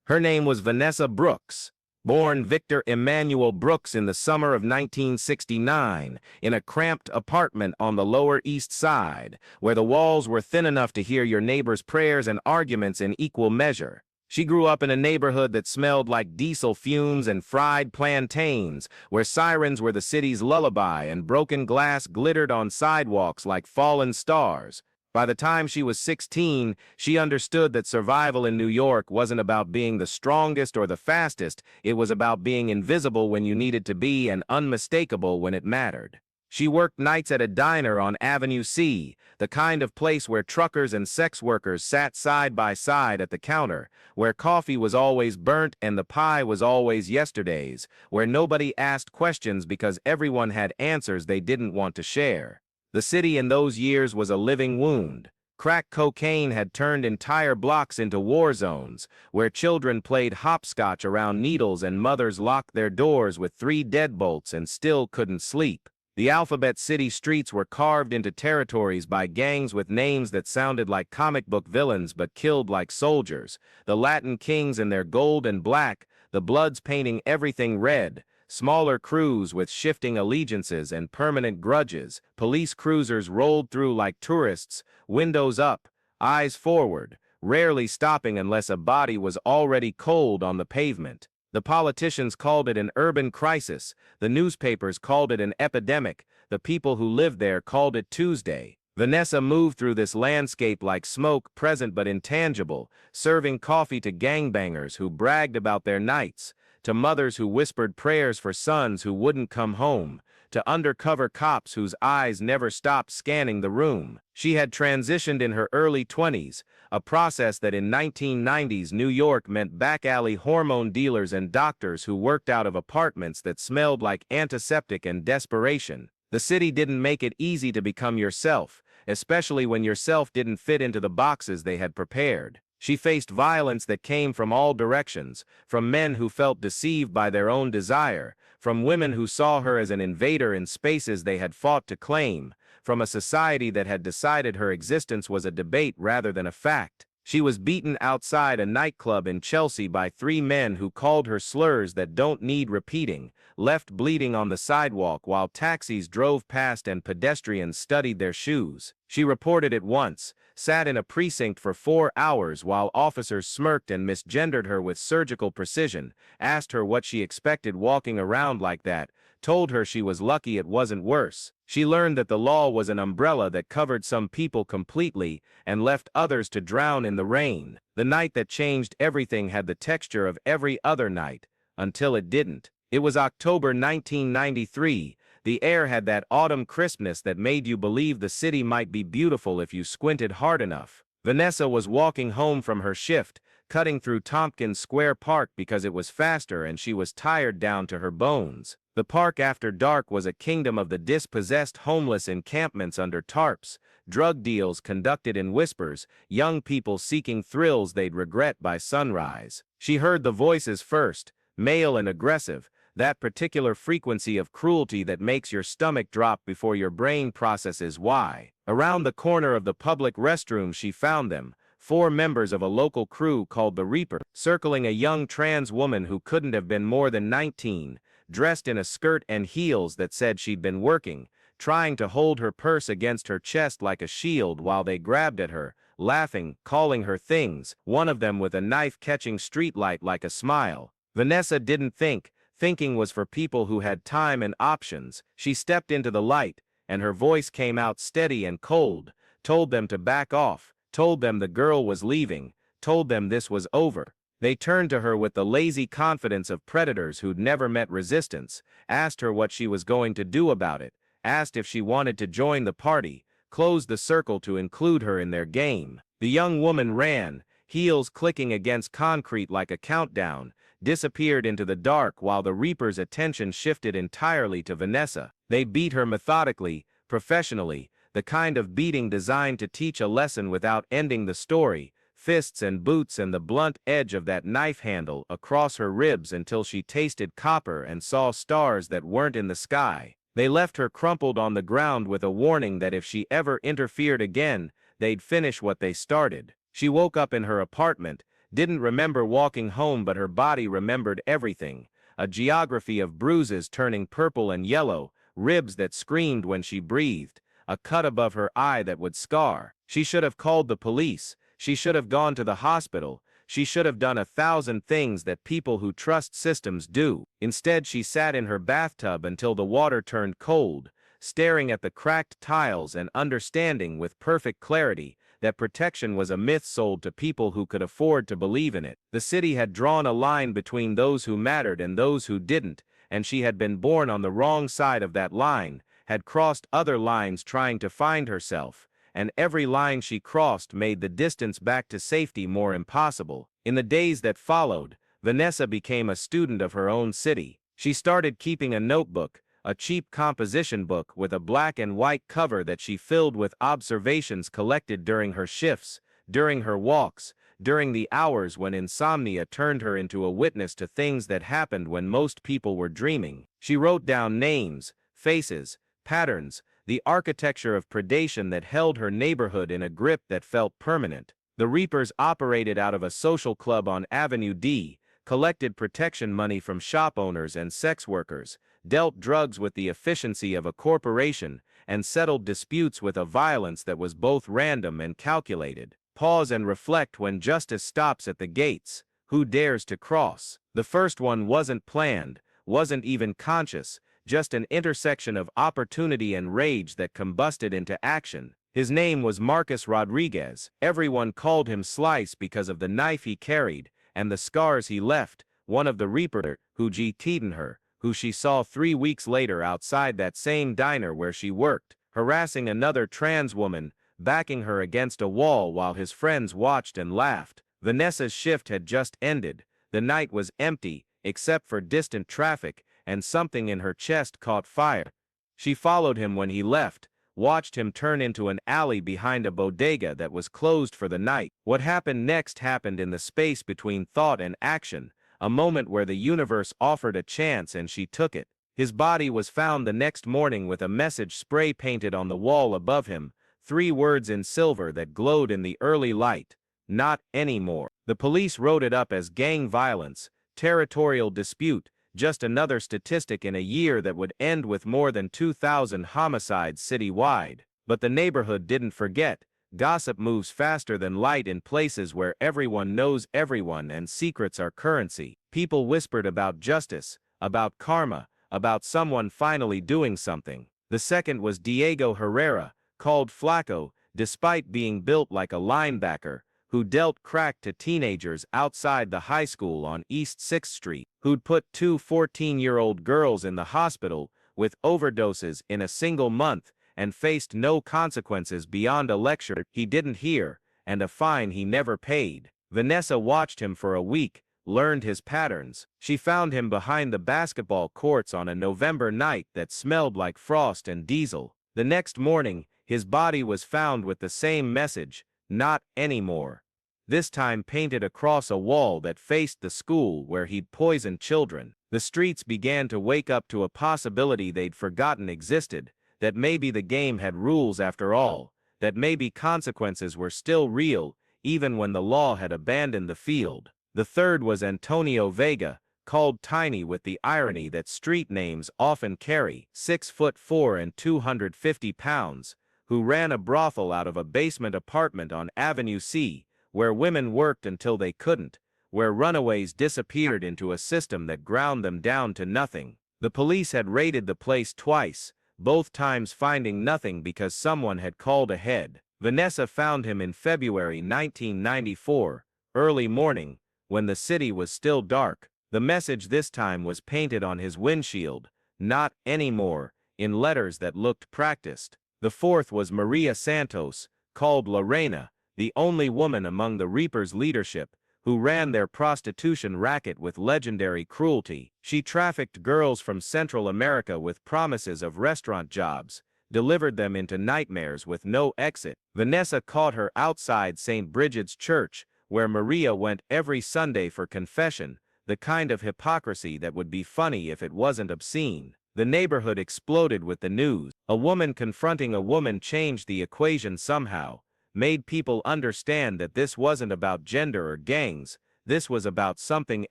Her name was Vanessa Brooks, born Victor Emmanuel Brooks in the summer of 1969, in a cramped apartment on the Lower East Side, where the walls were thin enough to hear your neighbor's prayers and arguments in equal measure. She grew up in a neighborhood that smelled like diesel fumes and fried plantains, where sirens were the city's lullaby and broken glass glittered on sidewalks like fallen stars. By the time she was 16, she understood that survival in New York wasn't about being the strongest or the fastest, it was about being invisible when you needed to be and unmistakable when it mattered. She worked nights at a diner on Avenue C, the kind of place where truckers and sex workers sat side by side at the counter, where coffee was always burnt and the pie was always yesterday's, where nobody asked questions because everyone had answers they didn't want to share. The city in those years was a living wound. Crack cocaine had turned entire blocks into war zones, where children played hopscotch around needles and mothers locked their doors with 3 deadbolts and still couldn't sleep. The Alphabet City streets were carved into territories by gangs with names that sounded like comic book villains but killed like soldiers, the Latin Kings in their gold and black, the Bloods painting everything red, smaller crews with shifting allegiances and permanent grudges, police cruisers rolled through like tourists, windows up, eyes forward, rarely stopping unless a body was already cold on the pavement. The politicians called it an urban crisis, the newspapers called it an epidemic, the people who lived there called it Tuesday. Vanessa moved through this landscape like smoke, present but intangible, serving coffee to gangbangers who bragged about their nights, to mothers who whispered prayers for sons who wouldn't come home, to undercover cops whose eyes never stopped scanning the room. She had transitioned in her early 20s, a process that in 1990s New York meant back-alley hormone dealers and doctors who worked out of apartments that smelled like antiseptic and desperation. The city didn't make it easy to become yourself, especially when yourself didn't fit into the boxes they had prepared. She faced violence that came from all directions, from men who felt deceived by their own desire, from women who saw her as an invader in spaces they had fought to claim, from a society that had decided her existence was a debate rather than a fact. She was beaten outside a nightclub in Chelsea by 3 men who called her slurs that don't need repeating, left bleeding on the sidewalk while taxis drove past and pedestrians studied their shoes. She reported it once, sat in a precinct for 4 hours while officers smirked and misgendered her with surgical precision, asked her what she expected walking around like that, told her she was lucky it wasn't worse. She learned that the law was an umbrella that covered some people completely and left others to drown in the rain. The night that changed everything had the texture of every other night, until it didn't. It was October 1993. The air had that autumn crispness that made you believe the city might be beautiful if you squinted hard enough. Vanessa was walking home from her shift, cutting through Tompkins Square Park because it was faster and she was tired down to her bones. The park after dark was a kingdom of the dispossessed homeless encampments under tarps, drug deals conducted in whispers, young people seeking thrills they'd regret by sunrise. She heard the voices first, male and aggressive, that particular frequency of cruelty that makes your stomach drop before your brain processes why. Around the corner of the public restroom she found them, 4 members of a local crew called the Reaper, circling a young trans woman who couldn't have been more than 19, dressed in a skirt and heels that said she'd been working, trying to hold her purse against her chest like a shield while they grabbed at her, laughing, calling her things, one of them with a knife-catching streetlight like a smile. Vanessa didn't think. Thinking was for people who had time and options. She stepped into the light, and her voice came out steady and cold, told them to back off, told them the girl was leaving, told them this was over. They turned to her with the lazy confidence of predators who'd never met resistance, asked her what she was going to do about it, asked if she wanted to join the party, closed the circle to include her in their game. The young woman ran, heels clicking against concrete like a countdown, disappeared into the dark while the Reaper's attention shifted entirely to Vanessa. They beat her methodically, professionally, the kind of beating designed to teach a lesson without ending the story, fists and boots and the blunt edge of that knife handle across her ribs until she tasted copper and saw stars that weren't in the sky. They left her crumpled on the ground with a warning that if she ever interfered again, they'd finish what they started. She woke up in her apartment, didn't remember walking home, but her body remembered everything. A geography of bruises turning purple and yellow, ribs that screamed when she breathed, a cut above her eye that would scar. She should have called the police. She should have gone to the hospital. She should have done 1,000 things that people who trust systems do. Instead, she sat in her bathtub until the water turned cold, staring at the cracked tiles and understanding with perfect clarity that protection was a myth sold to people who could afford to believe in it. The city had drawn a line between those who mattered and those who didn't, and she had been born on the wrong side of that line, had crossed other lines trying to find herself, and every line she crossed made the distance back to safety more impossible. In the days that followed, Vanessa became a student of her own city. She started keeping a notebook, a cheap composition book with a black and white cover that she filled with observations collected during her shifts, during her walks, during the hours when insomnia turned her into a witness to things that happened when most people were dreaming. She wrote down names, faces, patterns, the architecture of predation that held her neighborhood in a grip that felt permanent. The Reapers operated out of a social club on Avenue D, collected protection money from shop owners and sex workers, dealt drugs with the efficiency of a corporation, and settled disputes with a violence that was both random and calculated. Pause and reflect when justice stops at the gates. Who dares to cross? The first one wasn't planned, wasn't even conscious, just an intersection of opportunity and rage that combusted into action. His name was Marcus Rodriguez. Everyone called him Slice because of the knife he carried and the scars he left. One of the Reapers who cheated her, who she saw 3 weeks later outside that same diner where she worked, harassing another trans woman, backing her against a wall while his friends watched and laughed. Vanessa's shift had just ended. The night was empty, except for distant traffic, and something in her chest caught fire. She followed him when he left, watched him turn into an alley behind a bodega that was closed for the night. What happened next happened in the space between thought and action, a moment where the universe offered a chance and she took it. His body was found the next morning with a message spray painted on the wall above him, 3 words in silver that glowed in the early light: not anymore. The police wrote it up as gang violence, territorial dispute, just another statistic in a year that would end with more than 2,000 homicides citywide. But the neighborhood didn't forget. Gossip moves faster than light in places where everyone knows everyone and secrets are currency. People whispered about justice, about karma, about someone finally doing something. The second was Diego Herrera, called Flaco, despite being built like a linebacker, who dealt crack to teenagers outside the high school on East 6th Street, who'd put 2 14-year-old girls in the hospital with overdoses in a single month, and faced no consequences beyond a lecture he didn't hear and a fine he never paid. Vanessa watched him for a week, learned his patterns. She found him behind the basketball courts on a November night that smelled like frost and diesel. The next morning, his body was found with the same message: not anymore. This time painted across a wall that faced the school where he'd poisoned children. The streets began to wake up to a possibility they'd forgotten existed, that maybe the game had rules after all, that maybe consequences were still real, even when the law had abandoned the field. The third was Antonio Vega, called Tiny with the irony that street names often carry, 6'4" and 250 pounds, who ran a brothel out of a basement apartment on Avenue C, where women worked until they couldn't, where runaways disappeared into a system that ground them down to nothing. The police had raided the place twice, both times finding nothing because someone had called ahead. Vanessa found him in February 1994, early morning, when the city was still dark. The message this time was painted on his windshield: not anymore, in letters that looked practiced. The fourth was Maria Santos, called Lorena, the only woman among the Reapers' leadership, who ran their prostitution racket with legendary cruelty. She trafficked girls from Central America with promises of restaurant jobs, delivered them into nightmares with no exit. Vanessa caught her outside St. Bridget's Church, where Maria went every Sunday for confession, the kind of hypocrisy that would be funny if it wasn't obscene. The neighborhood exploded with the news. A woman confronting a woman changed the equation somehow, made people understand that this wasn't about gender or gangs, This was about something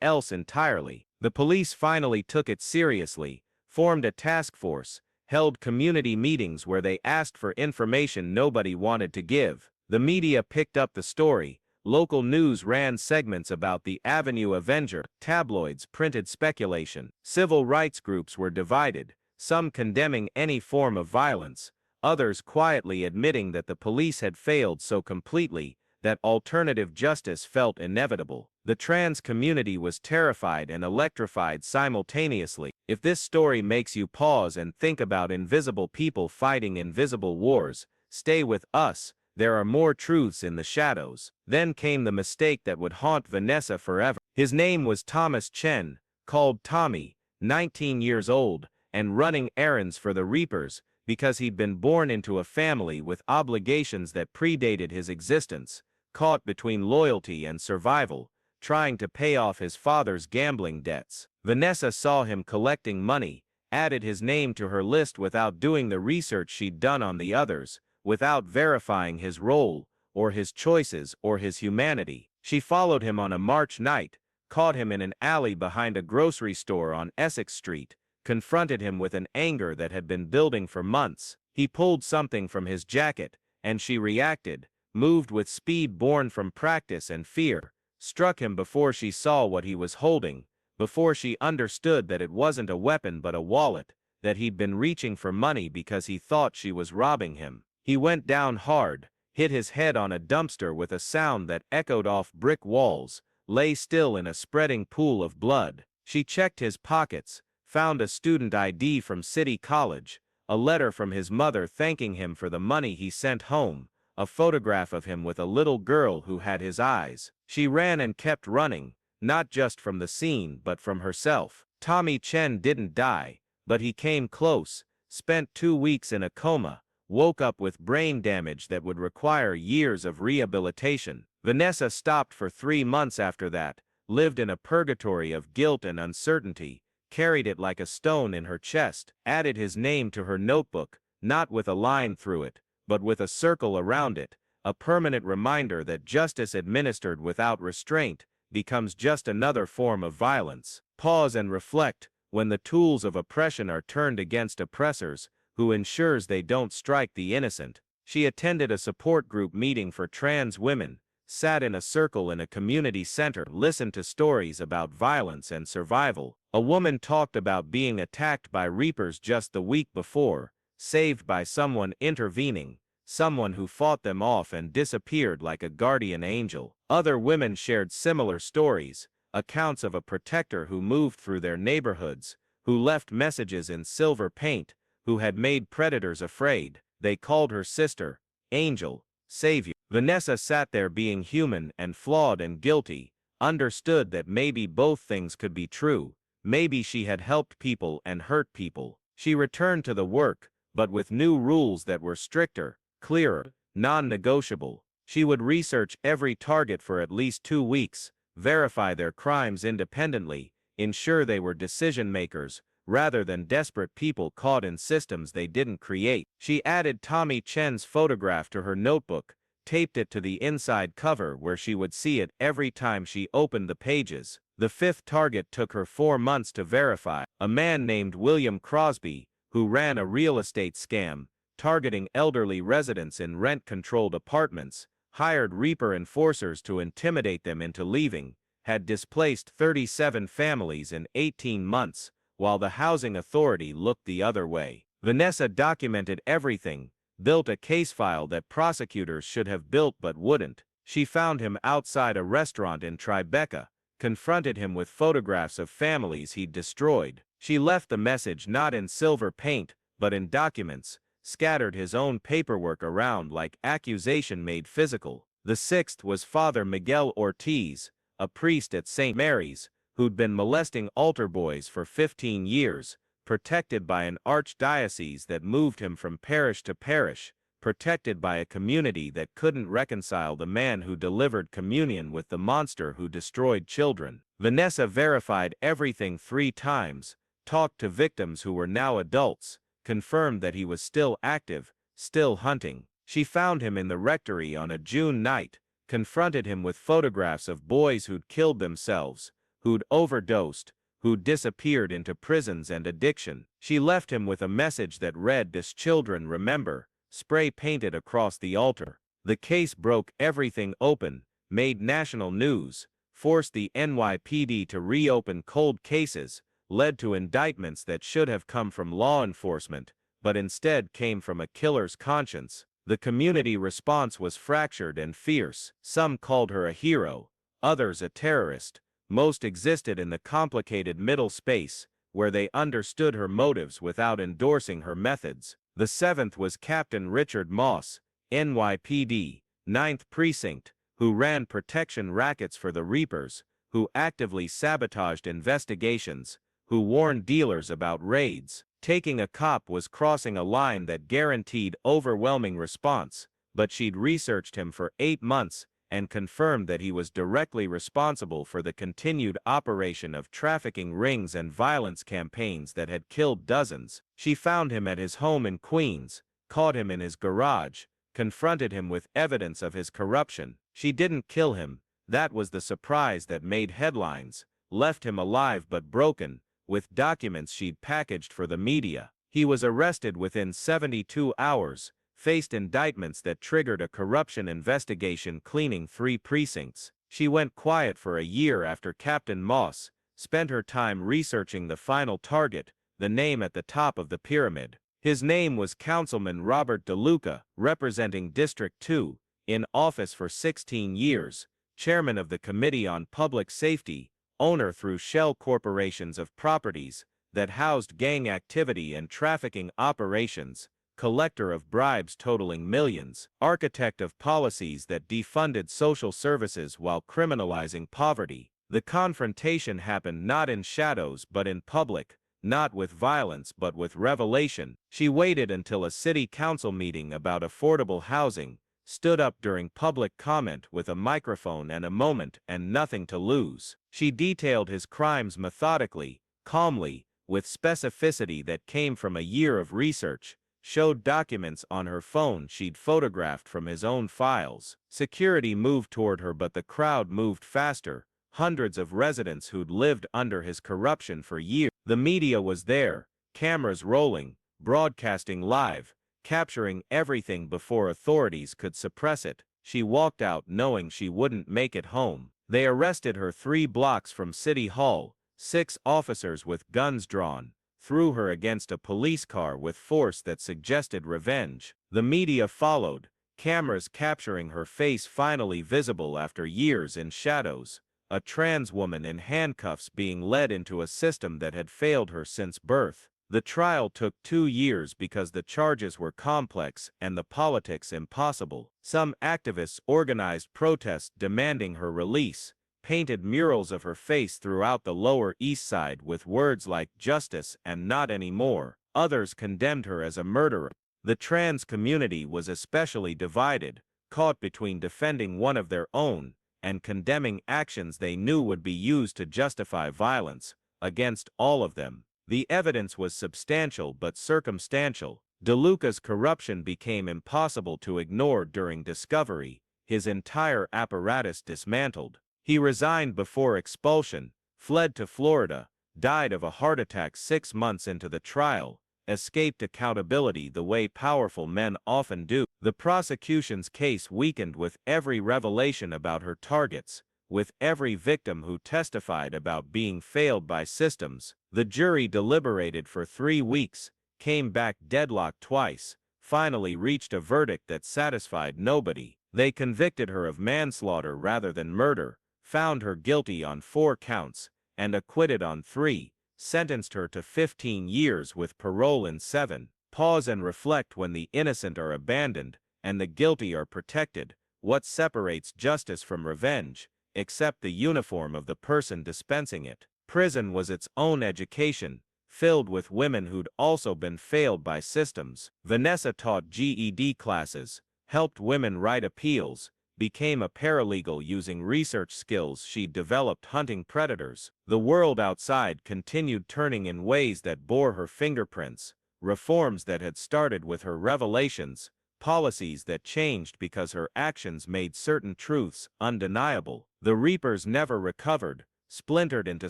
else entirely. The police finally took it seriously, formed a task force, held community meetings where they asked for information nobody wanted to give. The media picked up the story. Local news ran segments about the Avenue Avenger. Tabloids printed speculation. Civil rights groups were divided, some condemning any form of violence, others quietly admitting that the police had failed so completely that alternative justice felt inevitable. The trans community was terrified and electrified simultaneously. If this story makes you pause and think about invisible people fighting invisible wars, stay with us. There are more truths in the shadows. Then came the mistake that would haunt Vanessa forever. His name was Thomas Chen, called Tommy, 19 years old, and running errands for the Reapers because he'd been born into a family with obligations that predated his existence, caught between loyalty and survival, trying to pay off his father's gambling debts. Vanessa saw him collecting money, added his name to her list without doing the research she'd done on the others, without verifying his role, or his choices, or his humanity. She followed him on a March night, caught him in an alley behind a grocery store on Essex Street, confronted him with an anger that had been building for months. He pulled something from his jacket, and she reacted, moved with speed born from practice and fear, struck him before she saw what he was holding, before she understood that it wasn't a weapon but a wallet, that he'd been reaching for money because he thought she was robbing him. He went down hard, hit his head on a dumpster with a sound that echoed off brick walls, lay still in a spreading pool of blood. She checked his pockets, found a student ID from City College, a letter from his mother thanking him for the money he sent home, a photograph of him with a little girl who had his eyes. She ran and kept running, not just from the scene but from herself. Tommy Chen didn't die, but he came close, spent 2 weeks in a coma, woke up with brain damage that would require years of rehabilitation. Vanessa stopped for 3 months after that, lived in a purgatory of guilt and uncertainty, carried it like a stone in her chest, added his name to her notebook, not with a line through it, but with a circle around it, a permanent reminder that justice administered without restraint becomes just another form of violence. Pause and reflect. When the tools of oppression are turned against oppressors, who ensures they don't strike the innocent? She attended a support group meeting for trans women, sat in a circle in a community center, listened to stories about violence and survival. A woman talked about being attacked by Reapers just the week before, saved by someone intervening, someone who fought them off and disappeared like a guardian angel. Other women shared similar stories, accounts of a protector who moved through their neighborhoods, who left messages in silver paint, who had made predators afraid. They called her sister, angel, savior. Vanessa sat there being human and flawed and guilty, understood that maybe both things could be true. Maybe she had helped people and hurt people. She returned to the work, but with new rules that were stricter, clearer, non-negotiable. She would research every target for at least 2 weeks, verify their crimes independently, ensure they were decision-makers, rather than desperate people caught in systems they didn't create. She added Tommy Chen's photograph to her notebook, taped it to the inside cover where she would see it every time she opened the pages. The 5th target took her 4 months to verify, a man named William Crosby, who ran a real estate scam, targeting elderly residents in rent-controlled apartments, hired Reaper enforcers to intimidate them into leaving, had displaced 37 families in 18 months, while the housing authority looked the other way. Vanessa documented everything, built a case file that prosecutors should have built but wouldn't. She found him outside a restaurant in Tribeca, confronted him with photographs of families he'd destroyed. She left the message not in silver paint, but in documents, scattered his own paperwork around like accusation made physical. The 6th was Father Miguel Ortiz, a priest at St. Mary's, who'd been molesting altar boys for 15 years, protected by an archdiocese that moved him from parish to parish, protected by a community that couldn't reconcile the man who delivered communion with the monster who destroyed children. Vanessa verified everything 3 times, talked to victims who were now adults, confirmed that he was still active, still hunting. She found him in the rectory on a June night, confronted him with photographs of boys who'd killed themselves, who'd overdosed, who'd disappeared into prisons and addiction. She left him with a message that read, "This children remember," spray painted across the altar. The case broke everything open, made national news, forced the NYPD to reopen cold cases, led to indictments that should have come from law enforcement, but instead came from a killer's conscience. The community response was fractured and fierce. Some called her a hero, others a terrorist. Most existed in the complicated middle space, where they understood her motives without endorsing her methods. The seventh was Captain Richard Moss, NYPD, 9th Precinct, who ran protection rackets for the Reapers, who actively sabotaged investigations, who warned dealers about raids. Taking a cop was crossing a line that guaranteed overwhelming response, but she'd researched him for 8 months and confirmed that he was directly responsible for the continued operation of trafficking rings and violence campaigns that had killed dozens. She found him at his home in Queens, caught him in his garage, confronted him with evidence of his corruption. She didn't kill him, that was the surprise that made headlines, left him alive but broken, with documents she'd packaged for the media. He was arrested within 72 hours, faced indictments that triggered a corruption investigation cleaning 3 precincts. She went quiet for a year after Captain Moss, spent her time researching the final target, the name at the top of the pyramid. His name was Councilman Robert DeLuca, representing District 2, in office for 16 years, chairman of the Committee on Public Safety, owner through shell corporations of properties that housed gang activity and trafficking operations, collector of bribes totaling millions, architect of policies that defunded social services while criminalizing poverty. The confrontation happened not in shadows but in public, not with violence but with revelation. She waited until a city council meeting about affordable housing, stood up during public comment with a microphone and a moment and nothing to lose. She detailed his crimes methodically, calmly, with specificity that came from a year of research, showed documents on her phone she'd photographed from his own files. Security moved toward her but the crowd moved faster, hundreds of residents who'd lived under his corruption for years. The media was there, cameras rolling, broadcasting live, capturing everything before authorities could suppress it. She walked out knowing she wouldn't make it home. They arrested her 3 blocks from City Hall, 6 officers with guns drawn, threw her against a police car with force that suggested revenge. The media followed, cameras capturing her face finally visible after years in shadows, a trans woman in handcuffs being led into a system that had failed her since birth. The trial took 2 years because the charges were complex and the politics impossible. Some activists organized protests demanding her release, painted murals of her face throughout the Lower East Side with words like "justice" and "not anymore." Others condemned her as a murderer. The trans community was especially divided, caught between defending one of their own and condemning actions they knew would be used to justify violence against all of them. The evidence was substantial but circumstantial. DeLuca's corruption became impossible to ignore during discovery, his entire apparatus dismantled. He resigned before expulsion, fled to Florida, died of a heart attack 6 months into the trial, escaped accountability the way powerful men often do. The prosecution's case weakened with every revelation about her targets, with every victim who testified about being failed by systems. The jury deliberated for 3 weeks, came back deadlocked twice, finally reached a verdict that satisfied nobody. They convicted her of manslaughter rather than murder, found her guilty on 4 counts, and acquitted on 3, sentenced her to 15 years with parole in 7. Pause and reflect: when the innocent are abandoned and the guilty are protected, what separates justice from revenge, except the uniform of the person dispensing it? Prison was its own education, filled with women who'd also been failed by systems. Vanessa taught GED classes, helped women write appeals, became a paralegal using research skills she'd developed hunting predators. The world outside continued turning in ways that bore her fingerprints, reforms that had started with her revelations, policies that changed because her actions made certain truths undeniable. The Reapers never recovered, splintered into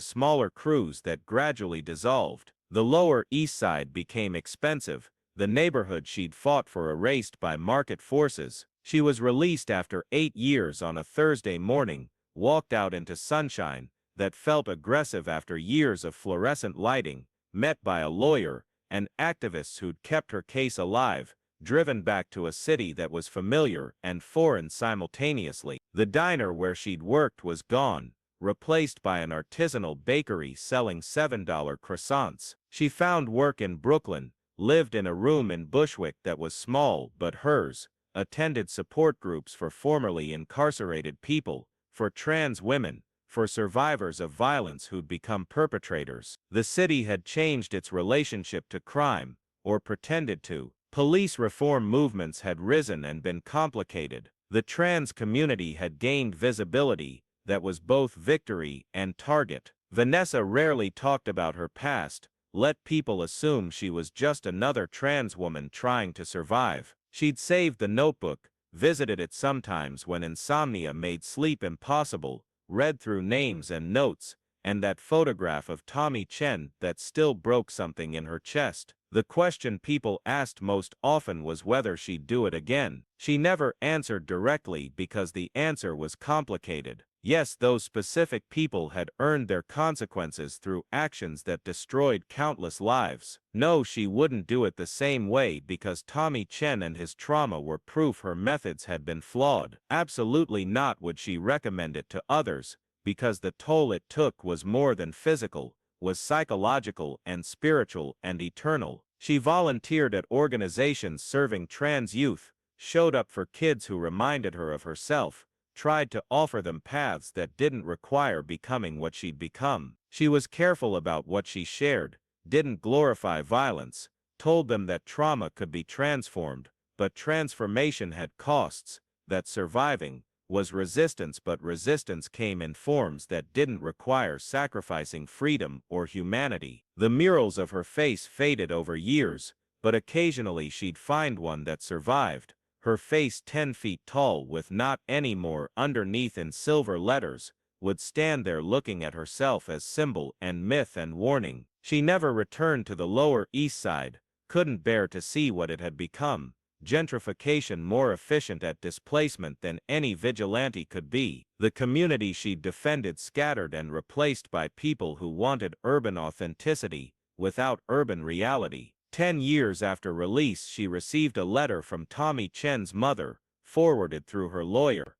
smaller crews that gradually dissolved. The Lower East Side became expensive, the neighborhood she'd fought for erased by market forces. She was released after 8 years on a Thursday morning, walked out into sunshine that felt aggressive after years of fluorescent lighting, met by a lawyer and activists who'd kept her case alive, driven back to a city that was familiar and foreign simultaneously. The diner where she'd worked was gone, replaced by an artisanal bakery selling $7 croissants. She found work in Brooklyn, lived in a room in Bushwick that was small but hers, attended support groups for formerly incarcerated people, for trans women, for survivors of violence who'd become perpetrators. The city had changed its relationship to crime, or pretended to. Police reform movements had risen and been complicated. The trans community had gained visibility that was both victory and target. Vanessa rarely talked about her past, let people assume she was just another trans woman trying to survive. She'd saved the notebook, visited it sometimes when insomnia made sleep impossible, read through names and notes, and that photograph of Tommy Chen that still broke something in her chest. The question people asked most often was whether she'd do it again. She never answered directly because the answer was complicated. Yes, those specific people had earned their consequences through actions that destroyed countless lives. No, she wouldn't do it the same way because Tommy Chen and his trauma were proof her methods had been flawed. Absolutely not would she recommend it to others, because the toll it took was more than physical, was psychological and spiritual and eternal. She volunteered at organizations serving trans youth, showed up for kids who reminded her of herself, tried to offer them paths that didn't require becoming what she'd become. She was careful about what she shared, didn't glorify violence, told them that trauma could be transformed, but transformation had costs, that surviving was resistance, but resistance came in forms that didn't require sacrificing freedom or humanity. The murals of her face faded over years, but occasionally she'd find one that survived, her face 10 feet tall with "not anymore" underneath in silver letters, would stand there looking at herself as symbol and myth and warning. She never returned to the Lower East Side, couldn't bear to see what it had become. Gentrification more efficient at displacement than any vigilante could be. The community she'd defended scattered and replaced by people who wanted urban authenticity without urban reality. 10 years after release, she received a letter from Tommy Chen's mother, forwarded through her lawyer.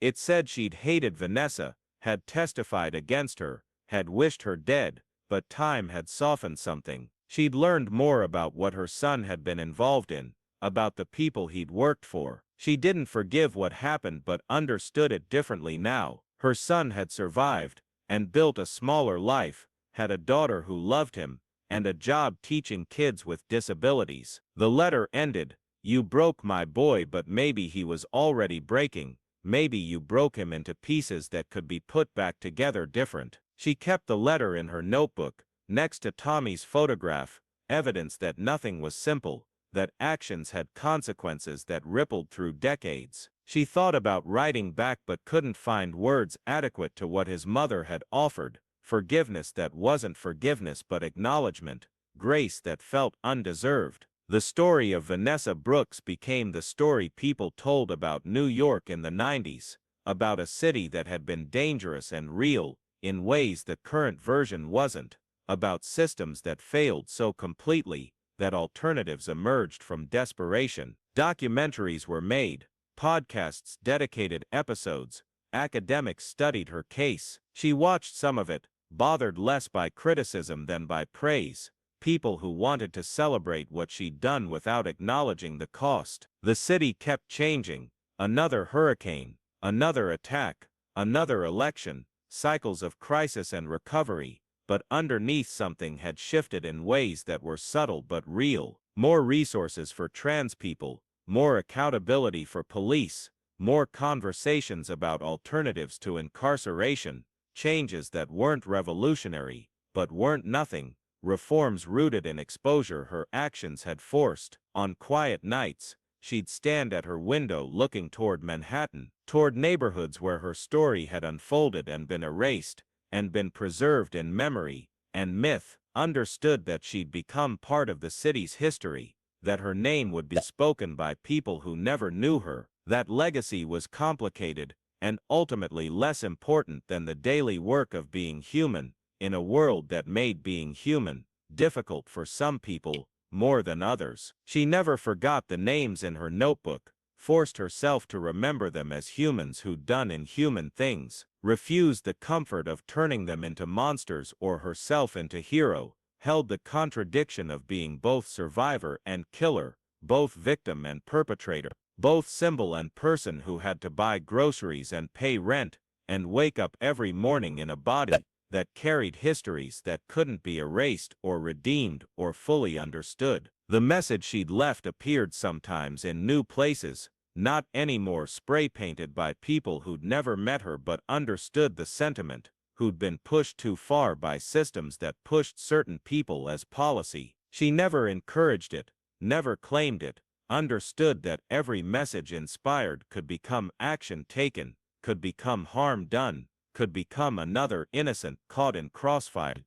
It said she'd hated Vanessa, had testified against her, had wished her dead, but time had softened something. She'd learned more about what her son had been involved in, about the people he'd worked for. She didn't forgive what happened but understood it differently now. Her son had survived, and built a smaller life, had a daughter who loved him, and a job teaching kids with disabilities. The letter ended, "You broke my boy, but maybe he was already breaking. Maybe you broke him into pieces that could be put back together different." She kept the letter in her notebook, next to Tommy's photograph, evidence that nothing was simple, that actions had consequences that rippled through decades. She thought about writing back but couldn't find words adequate to what his mother had offered. Forgiveness that wasn't forgiveness but acknowledgement, grace that felt undeserved. The story of Vanessa Brooks became the story people told about New York in the 90s, about a city that had been dangerous and real in ways the current version wasn't, about systems that failed so completely that alternatives emerged from desperation. Documentaries were made, podcasts dedicated episodes, academics studied her case. She watched some of it, bothered less by criticism than by praise, people who wanted to celebrate what she'd done without acknowledging the cost. The city kept changing, another hurricane, another attack, another election, cycles of crisis and recovery, but underneath something had shifted in ways that were subtle but real. More resources for trans people, more accountability for police, more conversations about alternatives to incarceration, changes that weren't revolutionary, but weren't nothing, reforms rooted in exposure her actions had forced. On quiet nights, she'd stand at her window looking toward Manhattan, toward neighborhoods where her story had unfolded and been erased, and been preserved in memory and myth, understood that she'd become part of the city's history, that her name would be spoken by people who never knew her. That legacy was complicated and ultimately less important than the daily work of being human, in a world that made being human difficult for some people more than others. She never forgot the names in her notebook, forced herself to remember them as humans who'd done inhuman things, refused the comfort of turning them into monsters or herself into hero, held the contradiction of being both survivor and killer, both victim and perpetrator, both symbol and person who had to buy groceries and pay rent, and wake up every morning in a body that carried histories that couldn't be erased or redeemed or fully understood. The message she'd left appeared sometimes in new places, not anymore spray-painted by people who'd never met her but understood the sentiment, who'd been pushed too far by systems that pushed certain people as policy. She never encouraged it, never claimed it, understood that every message inspired could become action taken, could become harm done, could become another innocent caught in crossfire.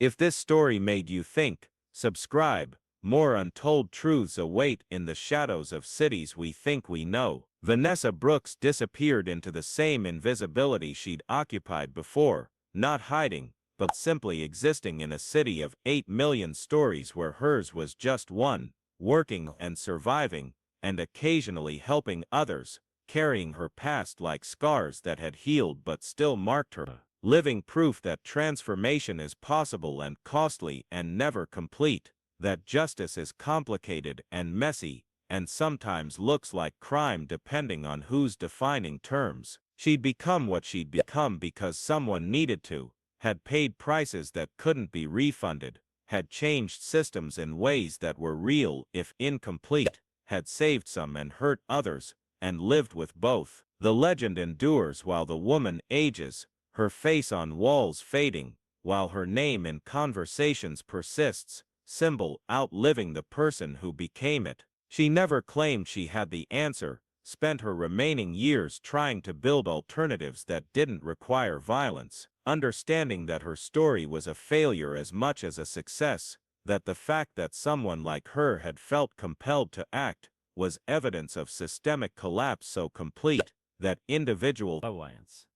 If this story made you think, subscribe. More untold truths await in the shadows of cities we think we know. Vanessa Brooks disappeared into the same invisibility she'd occupied before, not hiding, but simply existing in a city of 8 million stories where hers was just one, working and surviving, and occasionally helping others, carrying her past like scars that had healed but still marked her, living proof that transformation is possible and costly and never complete, that justice is complicated and messy, and sometimes looks like crime depending on who's defining terms. She'd become what she'd become because someone needed to, had paid prices that couldn't be refunded, had changed systems in ways that were real if incomplete, had saved some and hurt others, and lived with both. The legend endures while the woman ages, her face on walls fading, while her name in conversations persists, symbol outliving the person who became it. She never claimed she had the answer, spent her remaining years trying to build alternatives that didn't require violence, understanding that her story was a failure as much as a success, that the fact that someone like her had felt compelled to act was evidence of systemic collapse so complete that individual alliance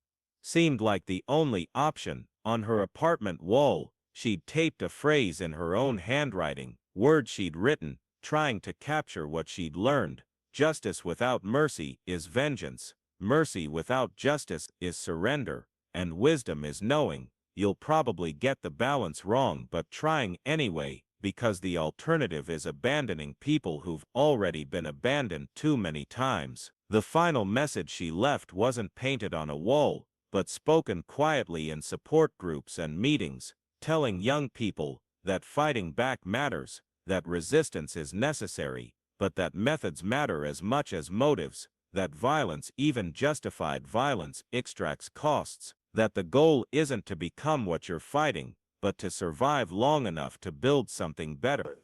seemed like the only option. On her apartment wall, she'd taped a phrase in her own handwriting, words she'd written, trying to capture what she'd learned. Justice without mercy is vengeance, mercy without justice is surrender, and wisdom is knowing you'll probably get the balance wrong but trying anyway, because the alternative is abandoning people who've already been abandoned too many times. The final message she left wasn't painted on a wall, but spoken quietly in support groups and meetings, telling young people that fighting back matters, that resistance is necessary, but that methods matter as much as motives, that violence, even justified violence, extracts costs, that the goal isn't to become what you're fighting, but to survive long enough to build something better.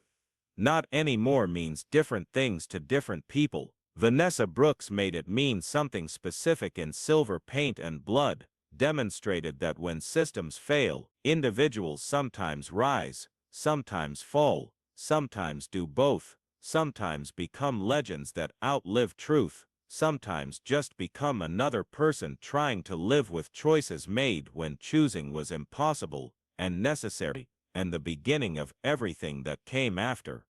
Not anymore means different things to different people. Vanessa Brooks made it mean something specific in silver paint and blood, demonstrated that when systems fail, individuals sometimes rise, sometimes fall, sometimes do both, sometimes become legends that outlive truth, sometimes just become another person trying to live with choices made when choosing was impossible and necessary, and the beginning of everything that came after.